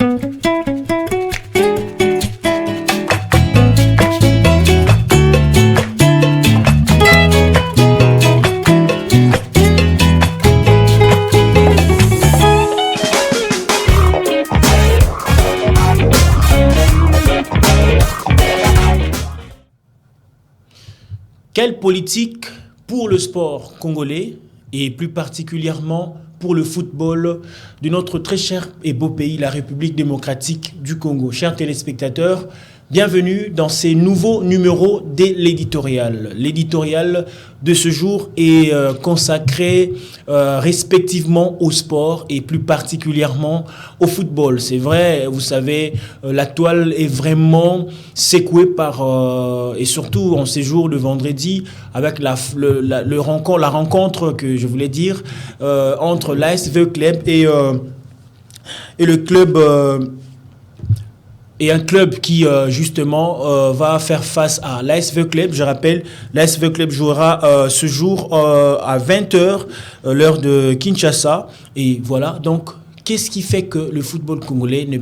Quelle politique pour le sport congolais et plus particulièrement pour le football de notre très cher et beau pays, la République démocratique du Congo? Chers téléspectateurs, bienvenue dans ces nouveaux numéros de l'éditorial. L'éditorial de ce jour est consacré respectivement au sport et plus particulièrement au football. C'est vrai, vous savez, la toile est vraiment secouée par, et surtout en ces jours de vendredi, avec la rencontre que je voulais dire entre l'ASV Club et le club... Et un club qui, justement, va faire face à l'ASV Club. Je rappelle, l'ASV Club jouera ce jour à 20h, l'heure de Kinshasa. Et voilà, donc, qu'est-ce qui fait que le football congolais ne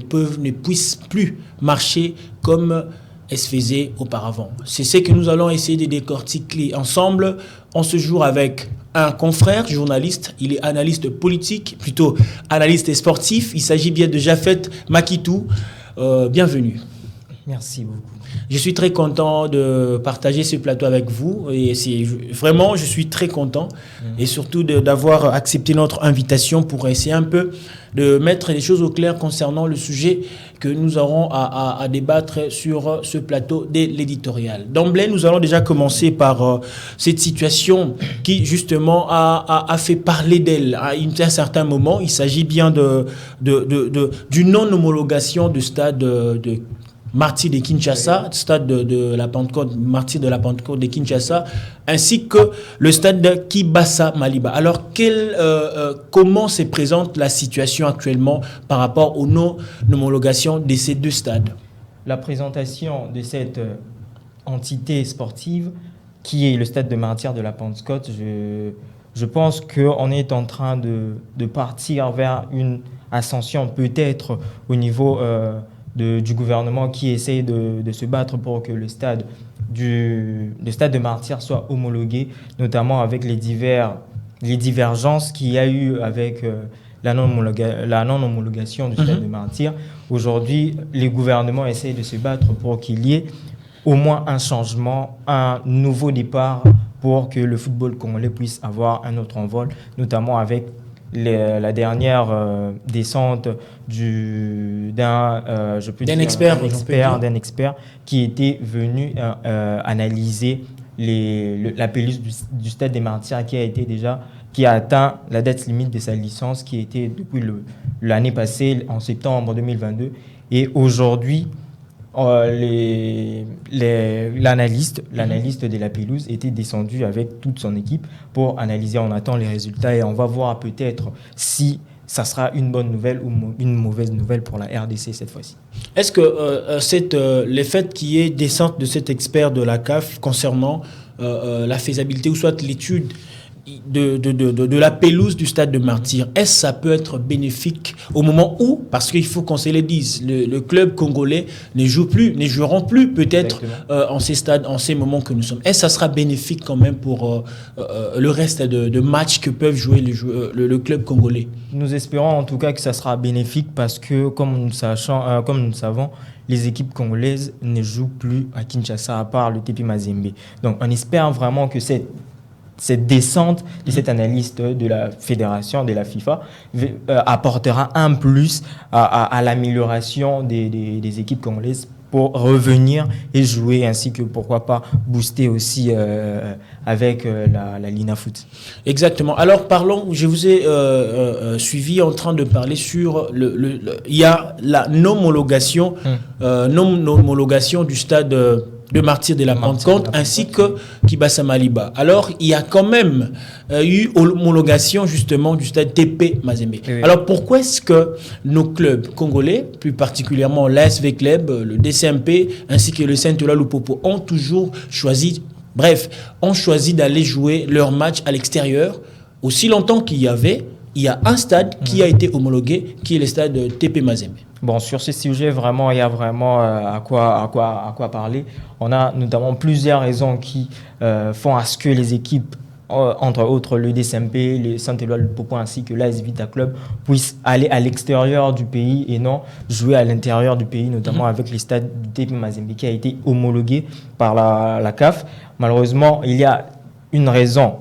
puisse plus marcher comme elle se faisait auparavant? C'est ce que nous allons essayer de décortiquer ensemble en ce jour avec un confrère journaliste. Il est analyste politique, plutôt analyste sportif. Il s'agit bien de Japhet Makitou. Bienvenue. Merci beaucoup. Je suis très content de partager ce plateau avec vous et vraiment, je suis très content et surtout d'avoir accepté notre invitation pour essayer un peu de mettre les choses au clair concernant le sujet que nous aurons à débattre sur ce plateau de l'éditorial. D'emblée, nous allons déjà commencer par cette situation qui justement a fait parler d'elle à un certain moment. Il s'agit bien d'une non-homologation du stade de Martyr de Kinshasa, stade de la Pentecôte, Martyr de la Pentecôte de Kinshasa, ainsi que le stade de Kibasa Maliba. Alors, comment se présente la situation actuellement par rapport aux non-homologations de ces deux stades? La présentation de cette entité sportive, qui est le stade de Martyr de la Pentecôte, je pense qu'on est en train de partir vers une ascension peut-être au niveau du gouvernement qui essaie de se battre pour que le stade de Martyr soit homologué, notamment avec les divergences qu'il y a eu avec la non-homologation du stade de Martyr. Aujourd'hui, les gouvernements essayent de se battre pour qu'il y ait au moins un changement, un nouveau départ pour que le football congolais puisse avoir un autre envol, notamment avec la dernière descente d'un expert qui était venu analyser la pelouse du stade des Martyrs qui a atteint la date limite de sa licence qui était depuis l'année passée en septembre 2022 et aujourd'hui l'analyste de la pelouse était descendu avec toute son équipe pour analyser. On attend les résultats et on va voir peut-être si ça sera une bonne nouvelle ou une mauvaise nouvelle pour la RDC cette fois-ci. Est-ce que le fait qu'il y ait descente de cet expert de la CAF concernant la faisabilité ou soit l'étude de la pelouse du stade de Martyr, est-ce que ça peut être bénéfique au moment où, parce qu'il faut qu'on se le dise, le club congolais ne joueront plus peut-être en ces stades, en ces moments que nous sommes. Est-ce que ça sera bénéfique quand même pour le reste de matchs que peuvent jouer le club congolais? Nous espérons en tout cas que ça sera bénéfique parce que comme nous le savons, les équipes congolaises ne jouent plus à Kinshasa à part le TP Mazembe. Donc on espère vraiment que cette descente de cet analyste de la fédération, de la FIFA, apportera un plus à l'amélioration des équipes congolaises pour revenir et jouer, ainsi que pourquoi pas booster aussi avec la Lina Foot. Exactement. Alors parlons, je vous ai suivi en train de parler sur il y a la non-homologation du stade de Martyr de la Pentecôte ainsi que Kibasa Maliba. Alors, il y a quand même eu homologation justement du stade TP Mazembe. Oui. Alors, pourquoi est-ce que nos clubs congolais, plus particulièrement l'ASV Club, le DCMP ainsi que le Saint-Ola Lupopo ont toujours choisi d'aller jouer leur match à l'extérieur aussi longtemps qu'il y avait il y a un stade qui a été homologué, qui est le stade de TP Mazembe. Bon, sur ce sujet, vraiment, il y a vraiment à quoi parler. On a notamment plusieurs raisons qui font à ce que les équipes, entre autres le DSMP, le Saint-Éloi Lupopo ainsi que l'AS Vita Club, puissent aller à l'extérieur du pays et non jouer à l'intérieur du pays, notamment avec les stades du TP Mazembe qui a été homologué par la CAF. Malheureusement, il y a une raison,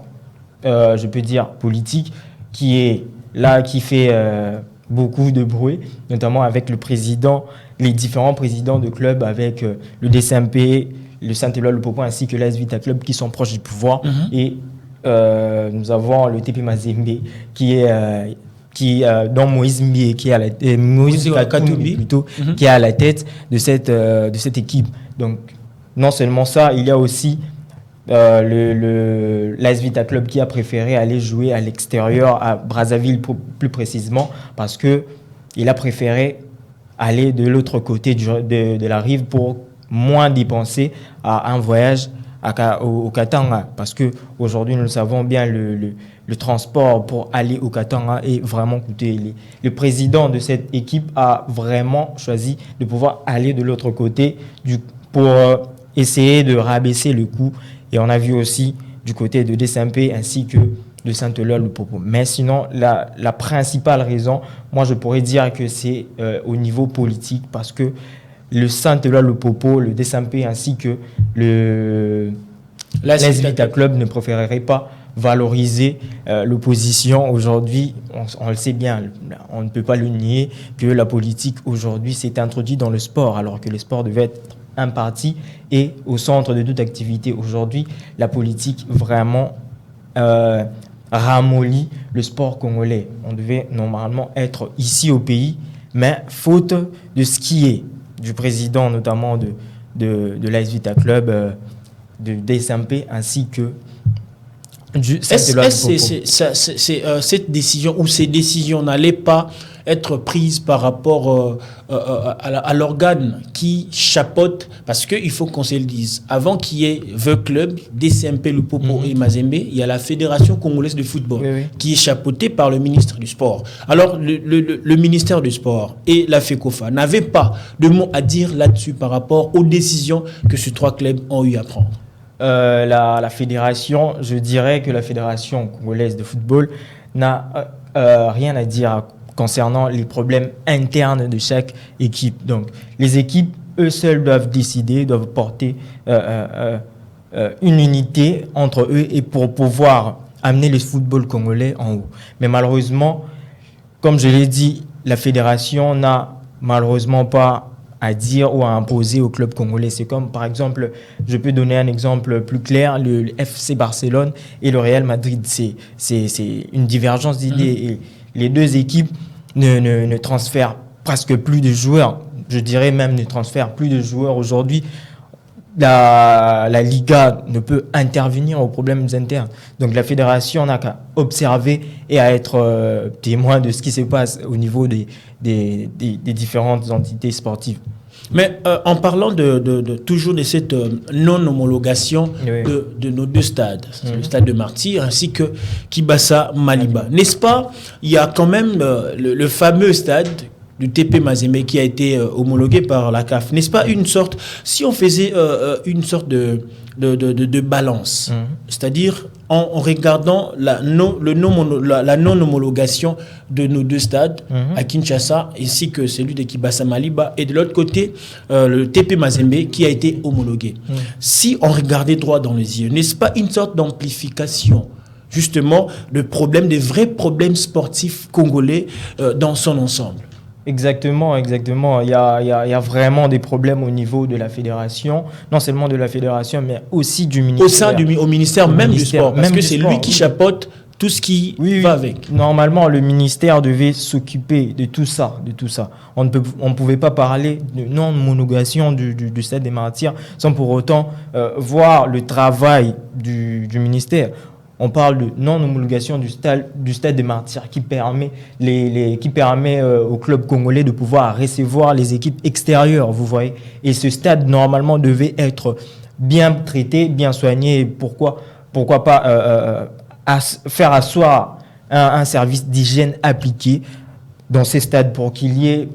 je peux dire politique, qui est là, qui fait beaucoup de bruit, notamment avec le président, les différents présidents de clubs, avec le DSMP, le Saint-Éloi Lupopo ainsi que l'AS Vita Club qui sont proches du pouvoir. Et nous avons le TP Mazembe dont Moïse Mbie qui est à la Moïse Katumbi plutôt qui est à la tête de cette équipe. Donc non seulement ça, il y a aussi l'AS Vita Club qui a préféré aller jouer à l'extérieur, à Brazzaville plus précisément, parce qu'il a préféré aller de l'autre côté de la rive pour moins dépenser à un voyage au Katanga. Parce qu'aujourd'hui, nous le savons bien, le transport pour aller au Katanga est vraiment coûteux. Le président de cette équipe a vraiment choisi de pouvoir aller de l'autre côté pour essayer de rabaisser le coût. Et on a vu aussi du côté de DSMP ainsi que de Saint-Éloi Lupopo. Mais sinon, la principale raison, moi je pourrais dire que c'est au niveau politique, parce que le Saint-Éloi Lupopo, le DSMP ainsi que l'AS Vita Club ne préféreraient pas valoriser l'opposition. Aujourd'hui, on le sait bien, on ne peut pas le nier, que la politique aujourd'hui s'est introduite dans le sport, alors que le sport devait être un parti et au centre de toute activité. Aujourd'hui, la politique vraiment ramollit le sport congolais. On devait normalement être ici au pays, mais faute de ce qui est du président notamment de l'AS Vita Club, de DSMP ainsi que cette décision ou ces décisions n'allaient pas être prises par rapport à l'organe qui chapeaute, parce qu'il faut qu'on se le dise, avant qu'il y ait The Club, DSMP, Lupopo et Mazembe, il y a la Fédération congolaise de football qui est chapeautée par le ministre du Sport. Alors le ministère du Sport et la FECOFA n'avaient pas de mots à dire là-dessus par rapport aux décisions que ces trois clubs ont eu à prendre. La fédération, je dirais que la Fédération congolaise de football n'a rien à dire concernant les problèmes internes de chaque équipe. Donc, les équipes, eux seuls, doivent décider, doivent porter une unité entre eux et pour pouvoir amener le football congolais en haut. Mais malheureusement, comme je l'ai dit, la fédération n'a malheureusement pas à dire ou à imposer au club congolais. C'est comme, par exemple, je peux donner un exemple plus clair, le FC Barcelone et le Real Madrid. C'est une divergence d'idées. Et les deux équipes ne transfèrent presque plus de joueurs. Je dirais même ne transfèrent plus de joueurs aujourd'hui. La Liga ne peut intervenir aux problèmes internes. Donc la fédération n'a qu'à observer et à être témoin de ce qui se passe au niveau des différentes entités sportives. Mais en parlant toujours de cette non-homologation de nos deux stades, le stade de Martyrs ainsi que Kibasa Maliba, n'est-ce pas, il y a quand même le fameux stade du TP Mazembe qui a été homologué par la CAF. N'est-ce pas une sorte, si on faisait une sorte de balance, c'est-à-dire en regardant la non-homologation de nos deux stades à Kinshasa ainsi que celui de Kibasa Maliba et de l'autre côté le TP Mazembe qui a été homologué. Si on regardait droit dans les yeux, n'est-ce pas une sorte d'amplification justement de problèmes, des vrais problèmes sportifs congolais dans son ensemble? Exactement. Il y a vraiment des problèmes au niveau de la fédération, non seulement de la fédération, mais aussi du ministère. Au sein du ministère même du sport, parce que c'est lui qui chapeaute tout ce qui va avec. Normalement, le ministère devait s'occuper de tout ça. On ne pouvait pas parler de non-homologation du stade des Martyrs sans pour autant voir le travail du ministère. On parle de non-homologation du stade des Martyrs qui permet au club congolais de pouvoir recevoir les équipes extérieures, vous voyez. Et ce stade, normalement, devait être bien traité, bien soigné. Pourquoi pas faire asseoir un service d'hygiène appliqué dans ces stades pour qu'il y ait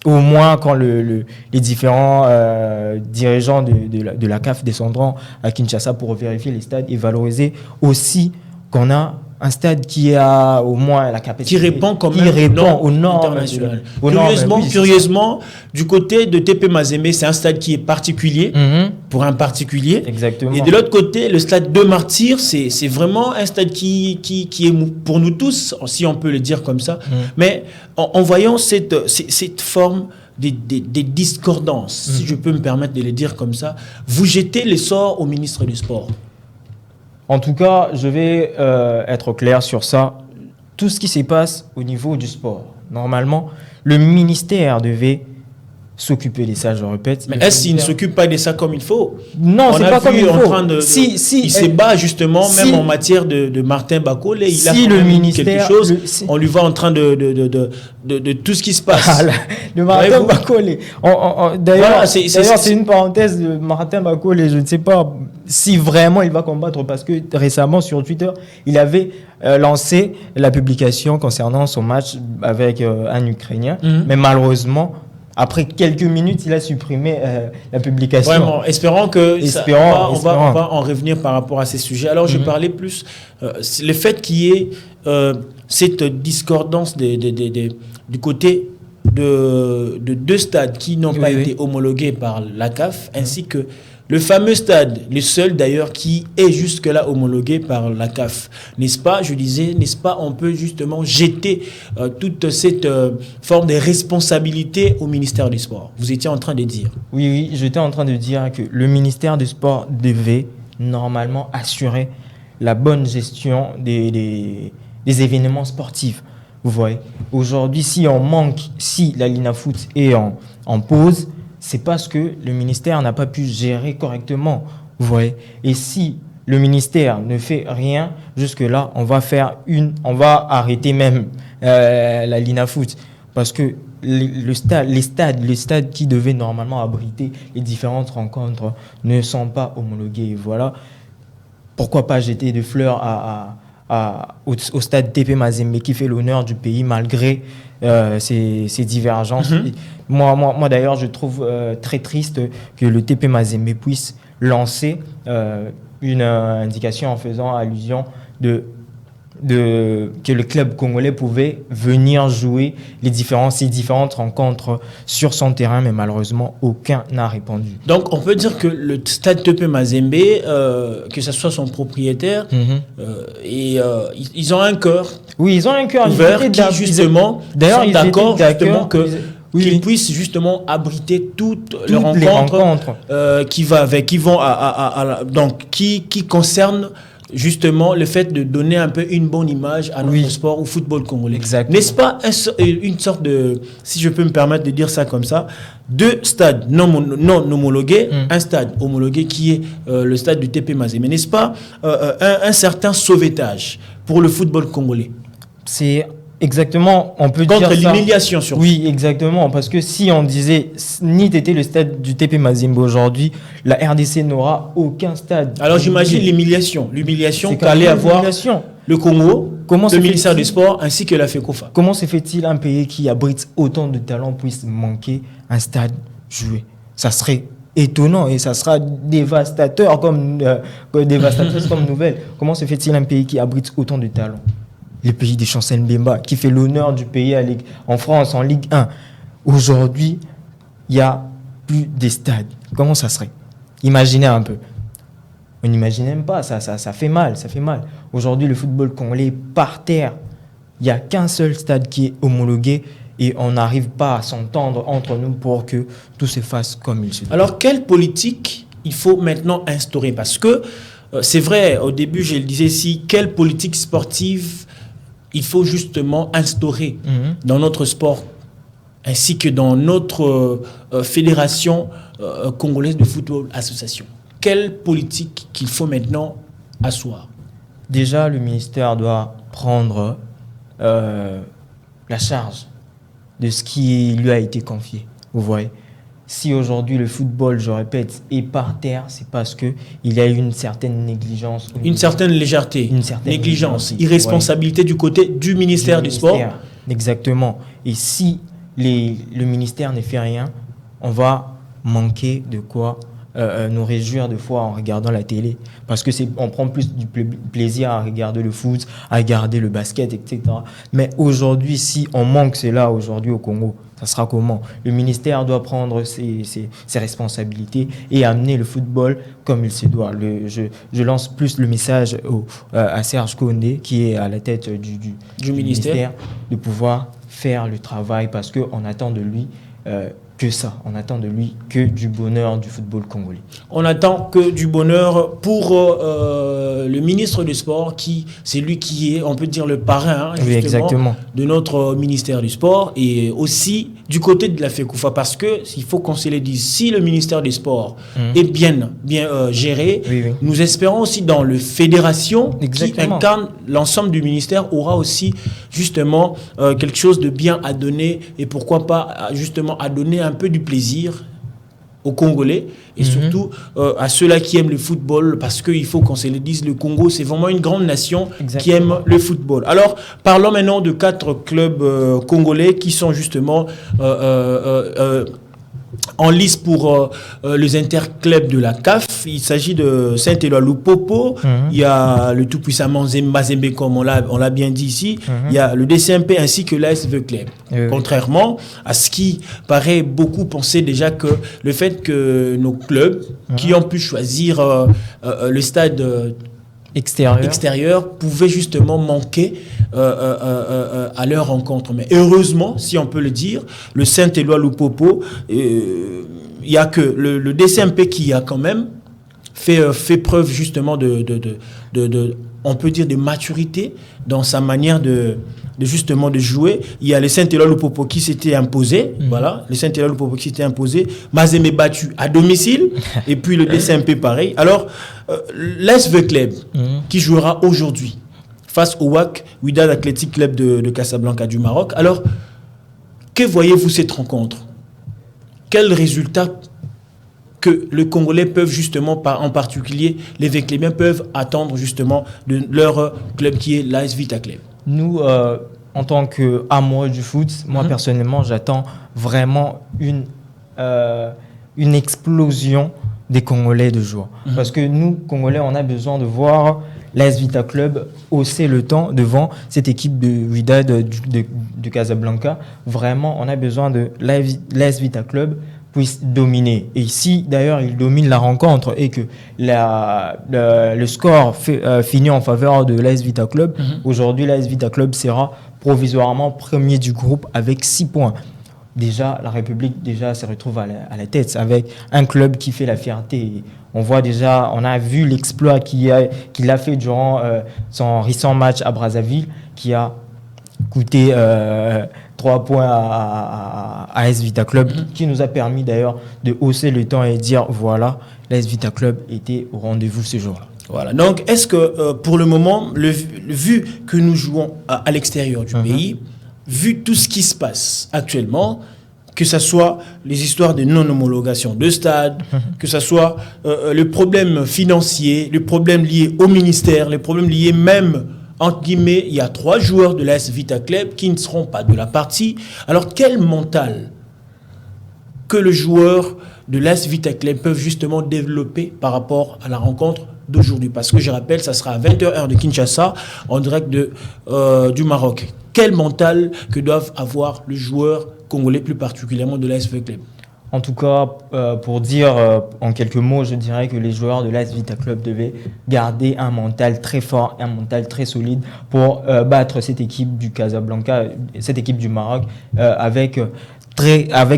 au moins quand les différents dirigeants de la CAF descendront à Kinshasa pour vérifier les stades et valoriser aussi qu'on a un stade qui a au moins la capacité... Qui répond quand même aux normes internationales. Oui, Curieusement, du côté de TP Mazembe, c'est un stade qui est particulier, pour un particulier. Exactement. Et de l'autre côté, le stade de Martyrs, c'est vraiment un stade qui est pour nous tous, si on peut le dire comme ça. Mais en voyant cette forme des discordances, si je peux me permettre de le dire comme ça, vous jetez les sorts au ministre du Sport. En tout cas, je vais être clair sur ça. Tout ce qui se passe au niveau du sport, normalement, le ministère devait s'occuper de ça, je répète. Mais est-ce qu'il ne s'occupe pas de ça comme il faut? Non, c'est pas comme il faut. Il se bat justement, même en matière de Martin Bakole, il a quelque chose. On lui voit en train de tout ce qui se passe. De Martin Bakole. D'ailleurs, c'est une parenthèse de Martin Bakole. Je ne sais pas si vraiment il va combattre, parce que récemment sur Twitter, il avait lancé la publication concernant son match avec un Ukrainien. Mais malheureusement, après quelques minutes, il a supprimé la publication. Vraiment, espérons que on va en revenir par rapport à ces sujets. Alors, je parlais plus le fait qu'il y ait cette discordance du côté de deux stades qui n'ont pas été homologués par la CAF, ainsi que le fameux stade, le seul d'ailleurs qui est jusque-là homologué par la CAF. N'est-ce pas, je disais, n'est-ce pas, on peut justement jeter toute cette forme de responsabilité au ministère du Sport. Vous étiez en train de dire. Oui, j'étais en train de dire que le ministère du Sport devait normalement assurer la bonne gestion des événements sportifs. Vous voyez, aujourd'hui, si la Linafoot est en pause, c'est parce que le ministère n'a pas pu gérer correctement. Vous voyez. Et si le ministère ne fait rien, jusque-là, on va arrêter même la Linafoot. Parce que les stades qui devaient normalement abriter les différentes rencontres ne sont pas homologués. Voilà. Pourquoi pas jeter des fleurs au stade TP Mazembe qui fait l'honneur du pays malgré ces divergences. Moi d'ailleurs, je trouve très triste que le TP Mazembe puisse lancer une indication en faisant allusion que le club congolais pouvait venir jouer ces différentes rencontres sur son terrain, mais malheureusement, aucun n'a répondu. Donc, on peut dire que le stade TP Mazembe, que ce soit son propriétaire, ils ont un cœur. Oui, ils ont un cœur ouvert qui, justement, sont d'accord qu'ils puissent justement abriter toutes les rencontres qui concernent justement le fait de donner un peu une bonne image à notre sport, au football congolais. Exactement. N'est-ce pas une sorte de, si je peux me permettre de dire ça comme ça, deux stades non homologués, un stade homologué qui est le stade du TP Mazembe. Mais n'est-ce pas un certain sauvetage pour le football congolais? C'est exactement, on peut dire ça. Contre l'humiliation surtout. Oui, exactement. Parce que si on disait ni était le stade du TP Mazembe aujourd'hui, la RDC n'aura aucun stade. Alors j'imagine l'humiliation qu'allait avoir le Congo, le ministère du Sport ainsi que la FECOFA. Comment se fait-il un pays qui abrite autant de talents puisse manquer un stade joué? Ça serait étonnant et ça sera dévastateur comme nouvelle. Comment se fait-il un pays qui abrite autant de talents? Le pays des Chancel Mbemba, qui fait l'honneur du pays en France, en Ligue 1. Aujourd'hui, il n'y a plus de stades. Comment ça serait? Imaginez un peu. On n'imagine même pas, ça fait mal, ça fait mal. Aujourd'hui, le football congolais est par terre. Il n'y a qu'un seul stade qui est homologué et on n'arrive pas à s'entendre entre nous pour que tout se fasse comme il se doit. Alors, quelle politique il faut maintenant instaurer? Parce que c'est vrai, au début, je le disais, quelle politique sportive il faut justement instaurer dans notre sport ainsi que dans notre fédération congolaise de football association. Quelle politique qu'il faut maintenant asseoir? Déjà, le ministère doit prendre la charge de ce qui lui a été confié. Vous voyez, si aujourd'hui le football, je répète, est par terre, c'est parce qu'il y a une certaine négligence. Une certaine légèreté, négligence, irresponsabilité du côté du ministère du Sport. Exactement. Et si le ministère ne fait rien, on va manquer de quoi nous réjouir de fois en regardant la télé. Parce que on prend plus du plaisir à regarder le foot, à regarder le basket, etc. Mais aujourd'hui, si on manque cela aujourd'hui au Congo, ça sera comment? Le ministère doit prendre ses responsabilités et amener le football comme il se doit. Je lance plus le message à Serge Koundé, qui est à la tête du ministère, de pouvoir faire le travail parce qu'on attend de lui que ça. On attend de lui que du bonheur du football congolais. On attend que du bonheur pour le ministre du Sport, c'est lui qui est, on peut dire, le parrain oui, exactement, de notre ministère du Sport et aussi du côté de la FECOFA, parce que il faut qu'on se le dise, si le ministère du Sport est bien géré, oui. Nous espérons aussi dans le fédération qui incarne l'ensemble du ministère aura aussi justement quelque chose de bien à donner et pourquoi pas justement à donner un peu du plaisir aux Congolais et surtout à ceux-là qui aiment le football, parce qu'il faut qu'on se le dise, le Congo c'est vraiment une grande nation qui aime le football. Alors parlons maintenant de 4 clubs congolais qui sont justement en lice pour les interclubs de la CAF. Il s'agit de Saint-Éloi Lupopo, il y a le tout-puissant Mazembe, comme on l'a bien dit ici, il y a le DCMP ainsi que l'ASV Club. Contrairement à ce qui paraît beaucoup penser déjà que le fait que nos clubs qui ont pu choisir le stade extérieur pouvaient justement manquer à leur rencontre. Mais heureusement, si on peut le dire, le Saint-Éloi Lupopo, il n'y a que le DCMP qui a quand même fait preuve justement on peut dire de maturité dans sa manière de jouer. Il y a le Saint-Éloi Lupopo qui s'était imposé, voilà, le Saint-Éloi Lupopo qui s'était imposé, Mazembe battu à domicile, et puis le DCMP pareil. Alors, l'ASV Club qui jouera aujourd'hui face au WAC, Wydad Athletic Club de Casablanca du Maroc. Alors, que voyez-vous cette rencontre? Quels résultats que les Congolais peuvent justement, en particulier les Véclémiens, peuvent attendre justement de leur club qui est l'AS Vita Club? Nous, en tant qu'amoureux du foot, moi personnellement, j'attends vraiment une explosion des Congolais de joie. Parce que nous, Congolais, on a besoin de voir l'AS Vita Club hausser le temps devant cette équipe de Wydad de Casablanca. Vraiment, on a besoin de l'AS Vita Club puisse dominer. Et si d'ailleurs il domine la rencontre et que le score finit en faveur de l'AS Vita Club, aujourd'hui l'AS Vita Club sera provisoirement premier du groupe avec 6 points. Déjà, la République se retrouve à la tête avec un club qui fait la fierté. On voit déjà, on a vu l'exploit qu'il a fait durant son récent match à Brazzaville, qui a coûté 3 points à AS Vita Club, qui nous a permis d'ailleurs de hausser le temps et dire voilà, l'AS Vita Club était au rendez-vous ce jour-là. Voilà. Donc, est-ce que pour le moment, vu que nous jouons à l'extérieur du pays, vu tout ce qui se passe actuellement, que ce soit les histoires de non-homologation de stade, que ce soit le problème financier, le problème lié au ministère, les problèmes liés même, entre guillemets, il y a 3 joueurs de l'AS Vita Club qui ne seront pas de la partie. Alors, quel mental que le joueur de l'AS Vita Club peuvent justement développer par rapport à la rencontre d'aujourd'hui? Parce que je rappelle, ça sera à 20h heure de Kinshasa, en direct du Maroc. Quel mental que doivent avoir les joueurs congolais, plus particulièrement de l'AS Vita Club? En tout cas, pour dire en quelques mots, je dirais que les joueurs de l'AS Vita Club devaient garder un mental très fort, un mental très solide pour battre cette équipe du Casablanca, cette équipe du Maroc, avec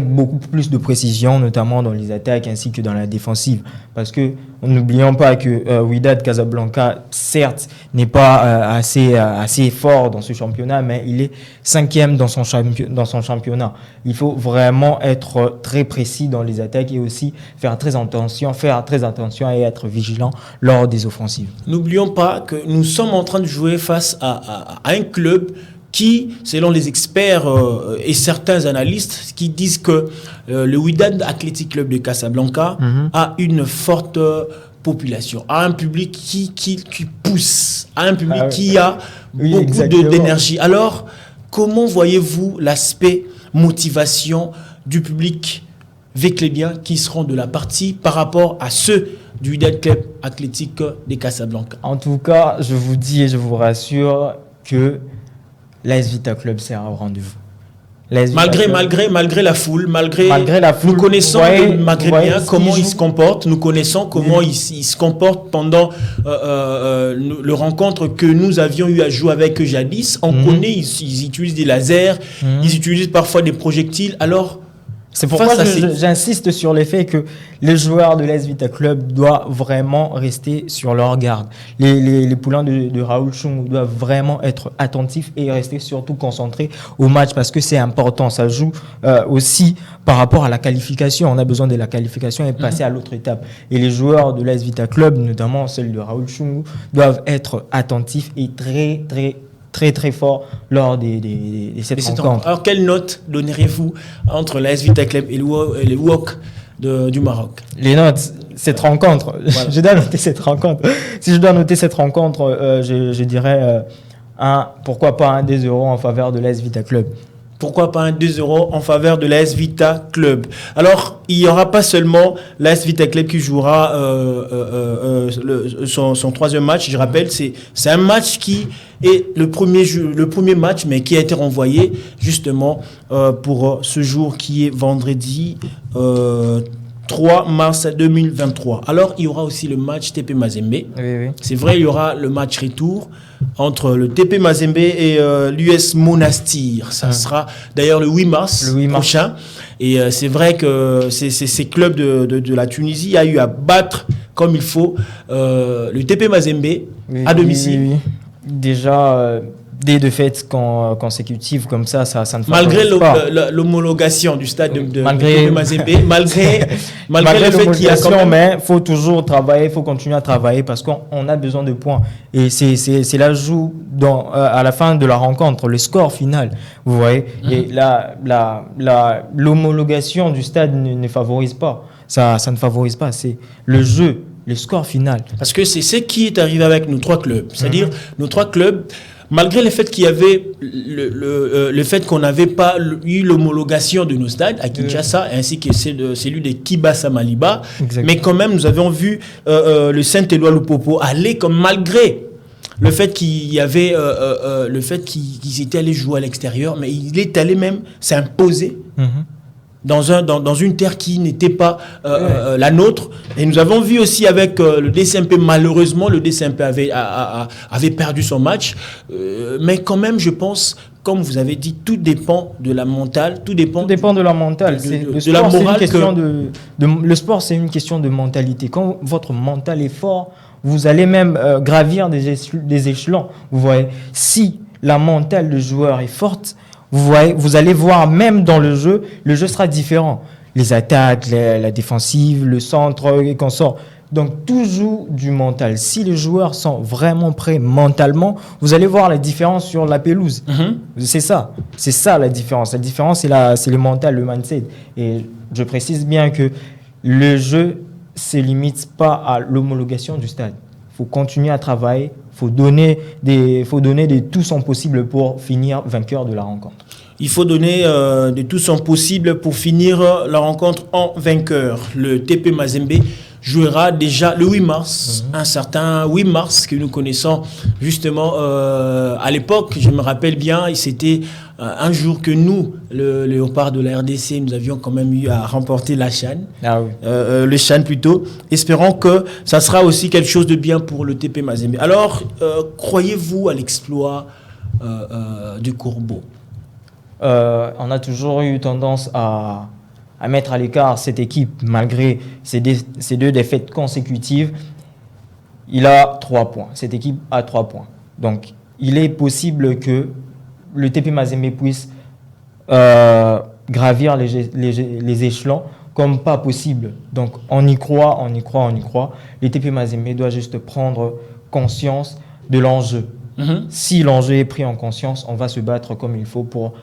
beaucoup plus de précision, notamment dans les attaques ainsi que dans la défensive. Parce que n'oublions pas que Wydad Casablanca, certes, n'est pas assez fort dans ce championnat, mais il est 5e dans son championnat. Il faut vraiment être très précis dans les attaques et aussi faire très attention et être vigilant lors des offensives. N'oublions pas que nous sommes en train de jouer face à un club qui, selon les experts et certains analystes, qui disent que le Wydad Athletic Club de Casablanca a une forte population, a un public qui pousse, a un public qui a beaucoup d'énergie. Alors, comment voyez-vous l'aspect motivation du public véclébien qui seront de la partie par rapport à ceux du Wydad Club Athletic de Casablanca? En tout cas, je vous dis et je vous rassure que l'AS Vita Club sera au rendez-vous. Malgré la foule, malgré la foule, nous connaissons les Maghrébiens, comment ils se comportent, nous connaissons comment ils se comportent pendant le rencontre que nous avions eu à jouer avec eux jadis. On connaît, ils utilisent des lasers, ils utilisent parfois des projectiles. Alors, c'est pourquoi j'insiste sur le fait que les joueurs de l'AS Vita Club doivent vraiment rester sur leur garde. Les poulains de Raoul Chung doivent vraiment être attentifs et rester surtout concentrés au match parce que c'est important. Ça joue aussi par rapport à la qualification. On a besoin de la qualification et passer à l'autre étape. Et les joueurs de l'AS Vita Club, notamment celle de Raoul Chung, doivent être attentifs et très fort lors de cette rencontre. Alors, quelle note donneriez-vous entre l'AS Vita Club et le WOC du Maroc? Les notes, cette rencontre, voilà. Je dois noter cette rencontre. Si je dois noter cette rencontre, je dirais pourquoi pas un 2-0 en faveur de l'AS Vita Club. Pourquoi pas un 2-0 en faveur de l'AS Vita Club? Alors, il n'y aura pas seulement l'AS Vita Club qui jouera son troisième match. Je rappelle, c'est un match qui est le premier match, mais qui a été renvoyé justement pour ce jour qui est vendredi 3 mars 2023. Alors, il y aura aussi le match TP Mazembe. Oui. C'est vrai, il y aura le match retour entre le TP Mazembe et l'US Monastir. Ça sera d'ailleurs le 8 mars prochain. Et c'est vrai que ces clubs de la Tunisie a eu à battre comme il faut le TP Mazembe à domicile. Oui. Déjà, des défaites consécutives comme ça ne favorise pas. Malgré l'homologation du stade de TP Mazembe, malgré le fait qu'il y a quand même... Mais il faut toujours travailler, il faut continuer à travailler parce qu'on a besoin de points. Et c'est l'ajout à la fin de la rencontre, le score final, vous voyez. Et l'homologation du stade ne favorise pas. Ça ne favorise pas, c'est le jeu, le score final. Parce que c'est ce qui est arrivé avec nos trois clubs. C'est-à-dire, nos trois clubs... Malgré le fait qu'il y avait le fait qu'on n'avait pas eu l'homologation de nos stades à Kinshasa ainsi que celui de Kibasa Maliba, mais quand même nous avions vu le Saint-Éloi Lupopo aller comme malgré le fait qu'il y avait le fait qu'ils étaient allés jouer à l'extérieur, mais il est allé même s'imposer. Dans une terre qui n'était pas la nôtre. Et nous avons vu aussi avec le DCMP, malheureusement, le DCMP avait perdu son match. Mais quand même, je pense, comme vous avez dit, tout dépend de la mentale. Tout dépend de la mentale. De la morale. Le sport, c'est une question de mentalité. Quand votre mental est fort, vous allez même gravir des échelons. Vous voyez, si la mentale du joueur est forte, vous allez voir même dans le jeu sera différent. Les attaques, la défensive, le centre et consorts. Donc, tout joue du mental. Si les joueurs sont vraiment prêts mentalement, vous allez voir la différence sur la pelouse. C'est ça la différence. La différence, c'est le mental, le mindset. Et je précise bien que le jeu ne se limite pas à l'homologation du stade. Il faut continuer à travailler. Faut donner de tout son possible pour finir vainqueur de la rencontre. Il faut donner de tout son possible pour finir la rencontre en vainqueur. Le TP Mazembe jouera déjà le 8 mars, un certain 8 mars que nous connaissons justement à l'époque. Je me rappelle bien, c'était un jour que nous, le Léopard de la RDC, nous avions quand même eu à remporter la CHAN. Le CHAN plutôt. Espérons que ça sera aussi quelque chose de bien pour le TP Mazembe. Alors, croyez-vous à l'exploit du Corbeau? On a toujours eu tendance à mettre à l'écart cette équipe malgré ces deux défaites consécutives. Il a 3 points. Cette équipe a 3 points. Donc, il est possible que le TP Mazembe puisse gravir les échelons comme pas possible. Donc, on y croit. Le TP Mazembe doit juste prendre conscience de l'enjeu. Si l'enjeu est pris en conscience, on va se battre comme il faut pour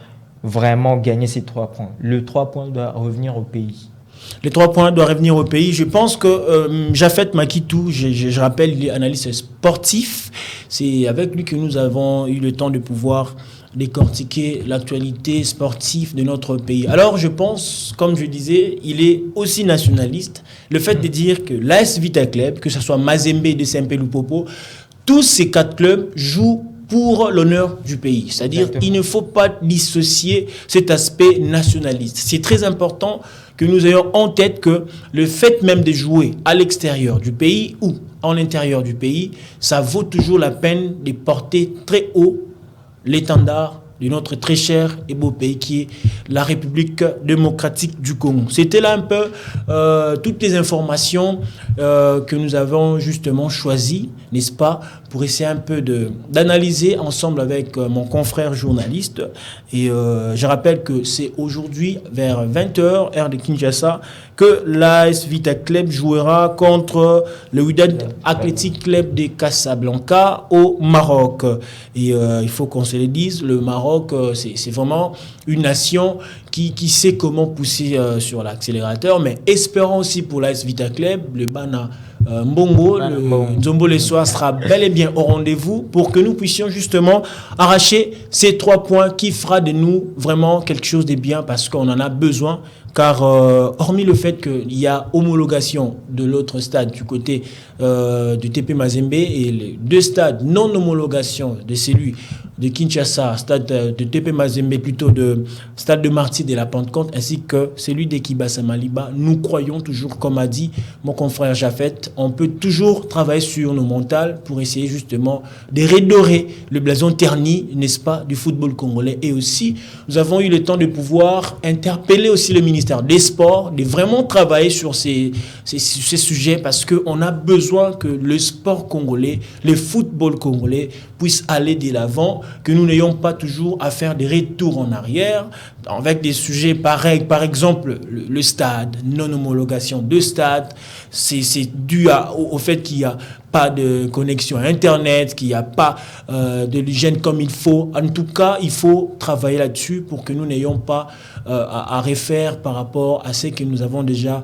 vraiment gagner ces 3 points. Le 3 points doit revenir au pays. Les 3 points doivent revenir au pays. Je pense que Japhet Makitou, je rappelle, il est analyste sportif. C'est avec lui que nous avons eu le temps de pouvoir décortiquer l'actualité sportive de notre pays. Alors, je pense, comme je disais, il est aussi nationaliste. Le fait de dire que l'AS Vita Club, que ce soit Mazembe, DCMP ou Popo, tous ces 4 clubs jouent pour l'honneur du pays. C'est-à-dire qu'il ne faut pas dissocier cet aspect nationaliste. C'est très important que nous ayons en tête que le fait même de jouer à l'extérieur du pays ou en l'intérieur du pays, ça vaut toujours la peine de porter très haut l'étendard de notre très cher et beau pays qui est la République démocratique du Congo. C'était là un peu toutes les informations que nous avons justement choisies, n'est-ce pas, pour essayer un peu d'analyser ensemble avec mon confrère journaliste. Et je rappelle que c'est aujourd'hui vers 20h, heure de Kinshasa, que l'AS Vita Club jouera contre le Wydad Athletic Club de Casablanca au Maroc. Et il faut qu'on se le dise, le Maroc, c'est vraiment une nation qui sait comment pousser sur l'accélérateur, mais espérons aussi pour l'AS Vita Club, le Bana Mbongo, le Nzombo le soir sera bel et bien au rendez-vous pour que nous puissions justement arracher ces 3 points qui fera de nous vraiment quelque chose de bien parce qu'on en a besoin. Car hormis le fait qu'il y a homologation de l'autre stade du côté du TP Mazembe et les 2 stades non-homologation de celui de Kinshasa, stade de TP Mazembe, plutôt de stade de Martyrs de la Pentecôte, ainsi que celui d'Ekibasa Maliba, nous croyons toujours, comme a dit mon confrère Japhet, on peut toujours travailler sur nos mentales pour essayer justement de redorer le blason terni, n'est-ce pas, du football congolais. Et aussi, nous avons eu le temps de pouvoir interpeller aussi le ministère des Sports, de vraiment travailler sur ces sujets parce qu'on a besoin que le sport congolais, le football congolais puisse aller de l'avant, que nous n'ayons pas toujours à faire des retours en arrière avec des sujets pareils. Par exemple, le stade, non-homologation de stade, c'est dû au fait qu'il n'y a pas de connexion à Internet, qu'il n'y a pas de l'hygiène comme il faut. En tout cas, il faut travailler là-dessus pour que nous n'ayons pas à refaire par rapport à ce que nous avons déjà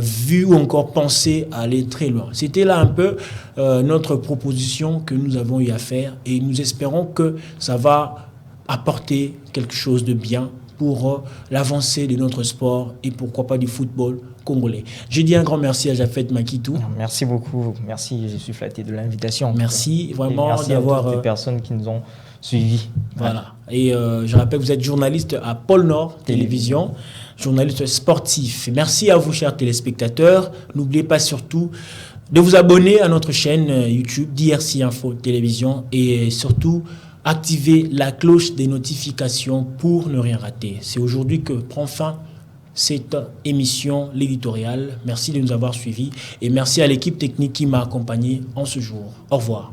vu ou encore pensé à aller très loin. C'était là un peu notre proposition que nous avons eu à faire et nous espérons que ça va apporter quelque chose de bien pour l'avancée de notre sport et pourquoi pas du football congolais. Je dis un grand merci à Japhet Makitou. Merci beaucoup. Merci, je suis flatté de l'invitation. Merci vraiment d'avoir... Merci à toutes les personnes qui nous ont suivis. Voilà. Et je rappelle, vous êtes journaliste à Pôle Nord Télévision, journaliste sportif. Merci à vous, chers téléspectateurs. N'oubliez pas surtout de vous abonner à notre chaîne YouTube DRC Info Télévision et surtout activer la cloche des notifications pour ne rien rater. C'est aujourd'hui que prend fin cette émission, l'éditorial. Merci de nous avoir suivis et merci à l'équipe technique qui m'a accompagné en ce jour. Au revoir.